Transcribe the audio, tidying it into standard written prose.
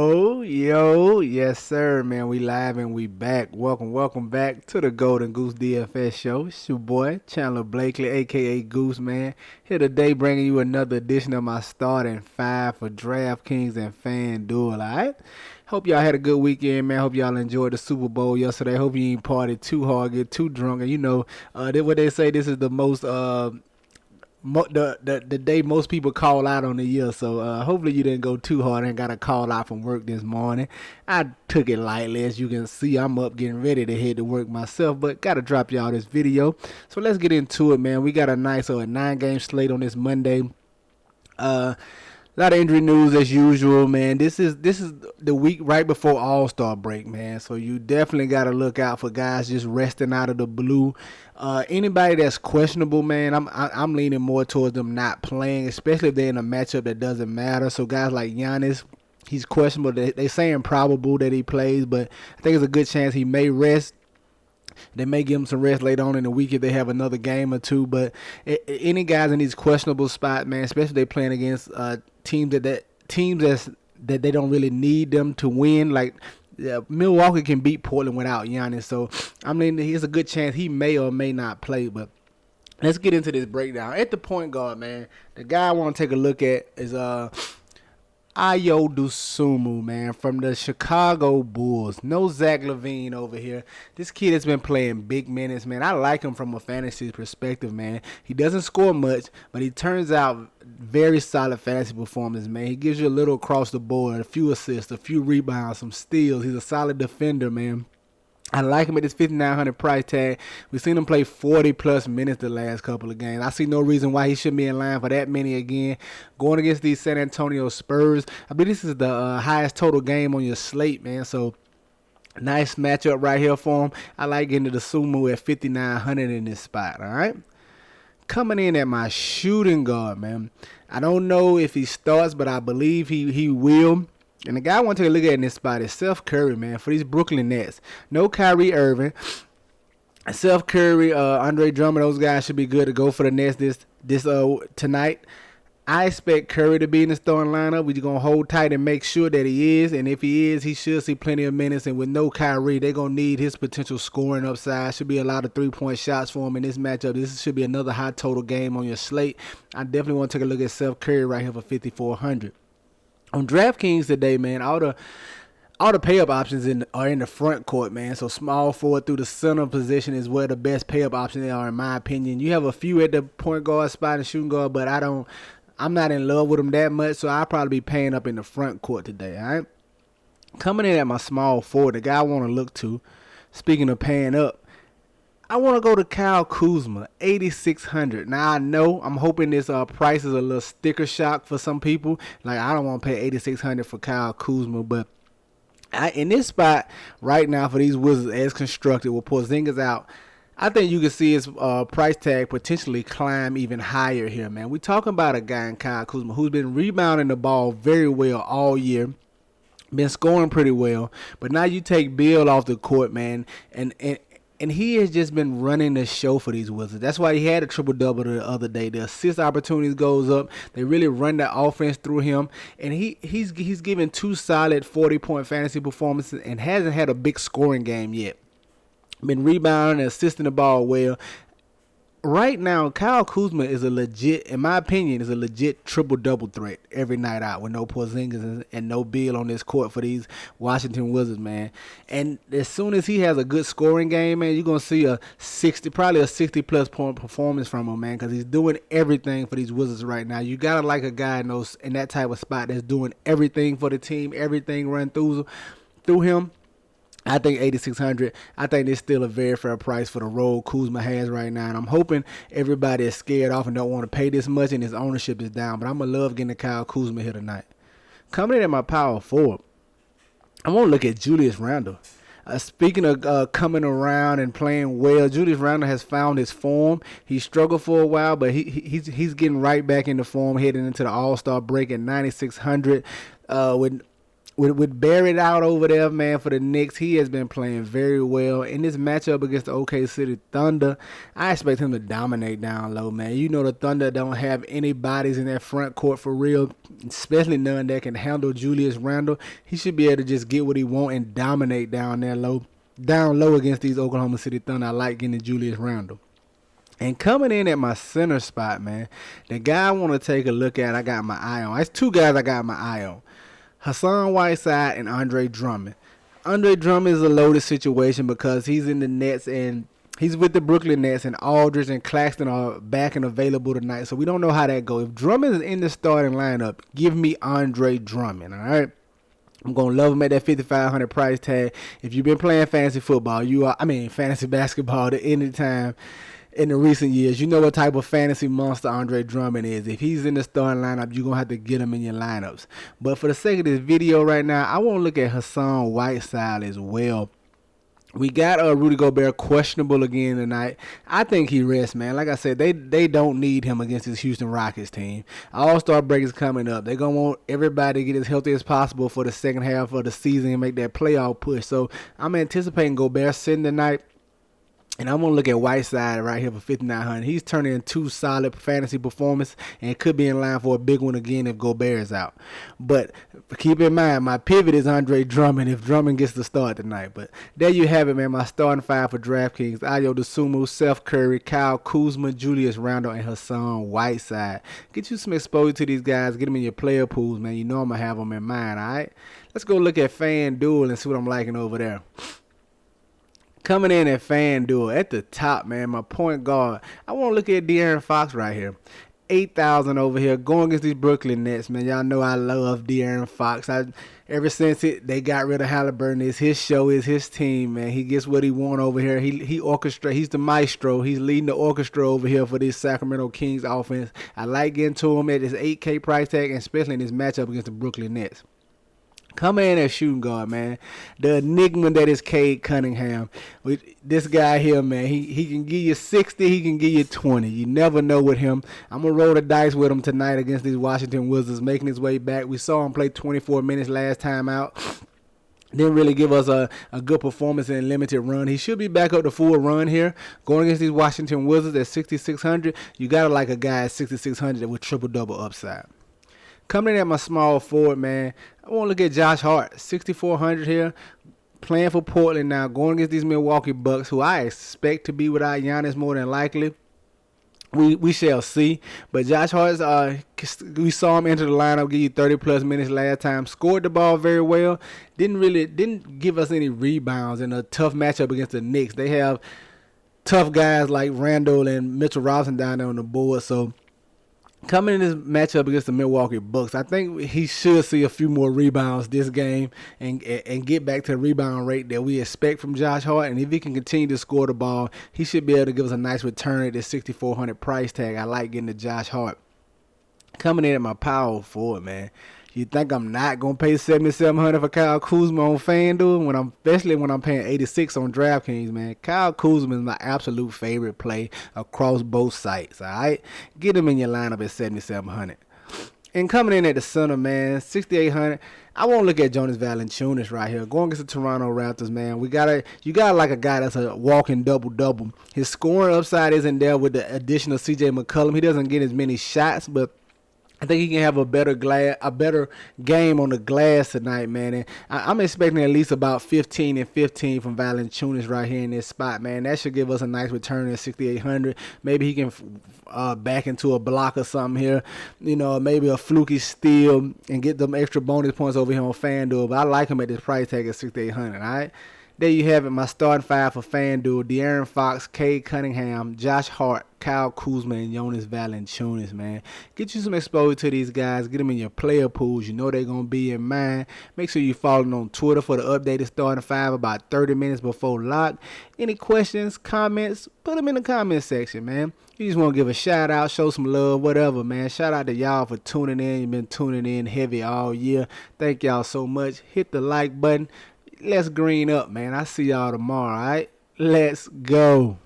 Oh, yo, yes, sir, man. We live and we back. Welcome back to the Golden Goose DFS show. It's your boy, Chandler Blakely, aka Goose, man. Here today bringing you another edition of my starting five for DraftKings and FanDuel, alright? Hope y'all had a good weekend, man. Hope y'all enjoyed the Super Bowl yesterday. Hope you ain't partied too hard, get too drunk. And what they say, this is the most the day most people call out on the year. So hopefully you didn't go too hard and got a call out from work this morning. I took it lightly. As you can see, I'm up getting ready to head to work myself, but got to drop y'all this video. So let's get into it, man. We got a nice 9-game slate on this Monday. A lot of injury news as usual, man. This is the week right before All-Star break, man. So you definitely got to look out for guys just resting out of the blue. Anybody that's questionable, man, I'm leaning more towards them not playing, especially if they're in a matchup that doesn't matter. So guys like Giannis, he's questionable. They saying probable that he plays, but I think there's a good chance he may rest. They may give him some rest later on in the week if they have another game or two. But any guys in these questionable spots, man, especially if they're playing against teams that they don't really need them to win. Like Milwaukee can beat Portland without Giannis, so I mean, here's a good chance he may or may not play. But let's get into this breakdown. At the point guard, man, the guy I want to take a look at is Ayo Dusumu, man, from the Chicago Bulls. No Zach Levine over here. This kid has been playing big minutes, man. I like him from a fantasy perspective, man. He doesn't score much, but he turns out very solid fantasy performance, man. He gives you a little across the board, a few assists, a few rebounds, some steals. He's a solid defender, man. I like him at this $5,900 price tag. We've seen him play 40-plus minutes the last couple of games. I see no reason why he shouldn't be in line for that many again. Going against these San Antonio Spurs, I believe this is the highest total game on your slate, man. So, nice matchup right here for him. I like getting to the Sumu at $5,900 in this spot, all right? Coming in at my shooting guard, man. I don't know if he starts, but I believe he will. And the guy I want to take a look at in this spot is Steph Curry, man, for these Brooklyn Nets. No Kyrie Irving. Steph Curry, Andre Drummond, those guys should be good to go for the Nets this tonight. I expect Curry to be in the starting lineup. We're going to hold tight and make sure that he is. And if he is, he should see plenty of minutes. And with no Kyrie, they're going to need his potential scoring upside. Should be a lot of three-point shots for him in this matchup. This should be another high total game on your slate. I definitely want to take a look at Steph Curry right here for $5,400. On DraftKings today, man, all the pay-up options are in the front court, man. So small forward through the center position is where the best pay-up options are, in my opinion. You have a few at the point guard spot and shooting guard, but I'm not in love with them that much, so I'll probably be paying up in the front court today, all right? Coming in at my small forward, the guy I want to look to, speaking of paying up, I want to go to Kyle Kuzma, $8,600. Now, I know I'm hoping this price is a little sticker shock for some people. Like, I don't want to pay $8,600 for Kyle Kuzma, but in this spot right now for these Wizards as constructed with Porzingis out, I think you can see his price tag potentially climb even higher here, man. We're talking about a guy in Kyle Kuzma who's been rebounding the ball very well all year. Been scoring pretty well. But now you take Bill off the court, man, and he has just been running the show for these Wizards. That's why he had a triple-double the other day. The assist opportunities goes up. They really run the offense through him. And he's given 2 solid 40-point fantasy performances and hasn't had a big scoring game yet. Been rebounding and assisting the ball well. Right now, Kyle Kuzma is in my opinion, is a legit triple-double threat every night out with no Porzingis and no Beal on this court for these Washington Wizards, man. And as soon as he has a good scoring game, man, you're going to see probably a 60-plus point performance from him, man, because he's doing everything for these Wizards right now. You got to like a guy in that type of spot that's doing everything for the team, everything run through him. I think $8,600. I think it's still a very fair price for the role Kuzma has right now. And I'm hoping everybody is scared off and don't want to pay this much and his ownership is down. But I'm going to love getting the Kyle Kuzma here tonight. Coming in at my power forward, I want to look at Julius Randle. Speaking of coming around and playing well, Julius Randle has found his form. He struggled for a while, but he's getting right back into form heading into the All-Star break at $9,600 with Barrett out over there, man, for the Knicks, he has been playing very well. In this matchup against the OK City Thunder, I expect him to dominate down low, man. You know the Thunder don't have any bodies in their front court for real, especially none that can handle Julius Randle. He should be able to just get what he wants and dominate down low against these Oklahoma City Thunder. I like getting Julius Randle. And coming in at my center spot, man, the guy I want to take a look at, I got my eye on. There's two guys I got my eye on. Hassan Whiteside and Andre Drummond. Andre Drummond is a loaded situation because he's in the Nets and he's with the Brooklyn Nets, and Aldridge and Claxton are back and available tonight. So we don't know how that goes. If Drummond is in the starting lineup, give me Andre Drummond, all right? I'm going to love him at that $5,500 price tag. If you've been playing fantasy football, fantasy basketball at any time in the recent years, you know what type of fantasy monster Andre Drummond is. If he's in the starting lineup, you're going to have to get him in your lineups. But for the sake of this video right now, I want to look at Hassan Whiteside as well. We got Rudy Gobert questionable again tonight. I think he rests, man. Like I said, they don't need him against this Houston Rockets team. All-Star break is coming up. They're going to want everybody to get as healthy as possible for the second half of the season and make that playoff push. So I'm anticipating Gobert sitting tonight. And I'm going to look at Whiteside right here for $5,900. He's turning in two solid fantasy performances and could be in line for a big one again if Gobert is out. But keep in mind, my pivot is Andre Drummond if Drummond gets the start tonight. But there you have it, man. My starting five for DraftKings: Ayo Dusumu, Seth Curry, Kyle Kuzma, Julius Randle, and Hassan Whiteside. Get you some exposure to these guys. Get them in your player pools, man. You know I'm going to have them in mind, all right? Let's go look at FanDuel and see what I'm liking over there. Coming in at FanDuel, at the top, man, my point guard. I want to look at De'Aaron Fox right here. 8,000 over here, going against these Brooklyn Nets, man. Y'all know I love De'Aaron Fox. Ever since they got rid of Halliburton, it's his show, it's his team, man. He gets what he wants over here. He orchestrates. He's the maestro. He's leading the orchestra over here for this Sacramento Kings offense. I like getting to him at his $8K price tag, and especially in this matchup against the Brooklyn Nets. Come in at shooting guard, man. The enigma that is Cade Cunningham. This guy here, man, he can give you 60, he can give you 20. You never know with him. I'm going to roll the dice with him tonight against these Washington Wizards, making his way back. We saw him play 24 minutes last time out. Didn't really give us a good performance in limited run. He should be back up to full run here. Going against these Washington Wizards at 6,600, you got to like a guy at 6,600 with triple-double upside. Coming in at my small forward, man, I want to look at Josh Hart, 6,400 here, playing for Portland now, going against these Milwaukee Bucks, who I expect to be without Giannis more than likely. We shall see. But Josh Hart, we saw him enter the lineup, give you 30-plus minutes last time, scored the ball very well, didn't give us any rebounds in a tough matchup against the Knicks. They have tough guys like Randall and Mitchell Robinson down there on the board, so coming in this matchup against the Milwaukee Bucks, I think he should see a few more rebounds this game and get back to the rebound rate that we expect from Josh Hart. And if he can continue to score the ball, he should be able to give us a nice return at this 6,400 price tag. I like getting to Josh Hart. Coming in at my power forward, man. You think I'm not going to pay $7,700 for Kyle Kuzma on FanDuel, especially when I'm paying $86 on DraftKings, man. Kyle Kuzma is my absolute favorite play across both sites, all right? Get him in your lineup at $7,700. And coming in at the center, man, $6,800. I won't look at Jonas Valanciunas right here. Going against the Toronto Raptors, man. You gotta like a guy that's a walking double-double. His scoring upside isn't there with the addition of C.J. McCollum. He doesn't get as many shots, but I think he can have a better game on the glass tonight, man. And I'm expecting at least about 15 and 15 from Valanciunas right here in this spot, man. That should give us a nice return at 6,800. Maybe he can back into a block or something here. You know, maybe a fluky steal and get them extra bonus points over here on FanDuel. But I like him at this price tag at 6,800, all right? There you have it, my starting five for FanDuel: De'Aaron Fox, Cade Cunningham, Josh Hart, Kyle Kuzma, and Jonas Valanciunas, man. Get you some exposure to these guys. Get them in your player pools. You know they're going to be in mine. Make sure you follow them on Twitter for the updated starting five about 30 minutes before lock. Any questions, comments, put them in the comment section, man. You just want to give a shout out, show some love, whatever, man. Shout out to y'all for tuning in. You've been tuning in heavy all year. Thank y'all so much. Hit the like button. Let's green up, man. I'll see y'all tomorrow, all right? Let's go.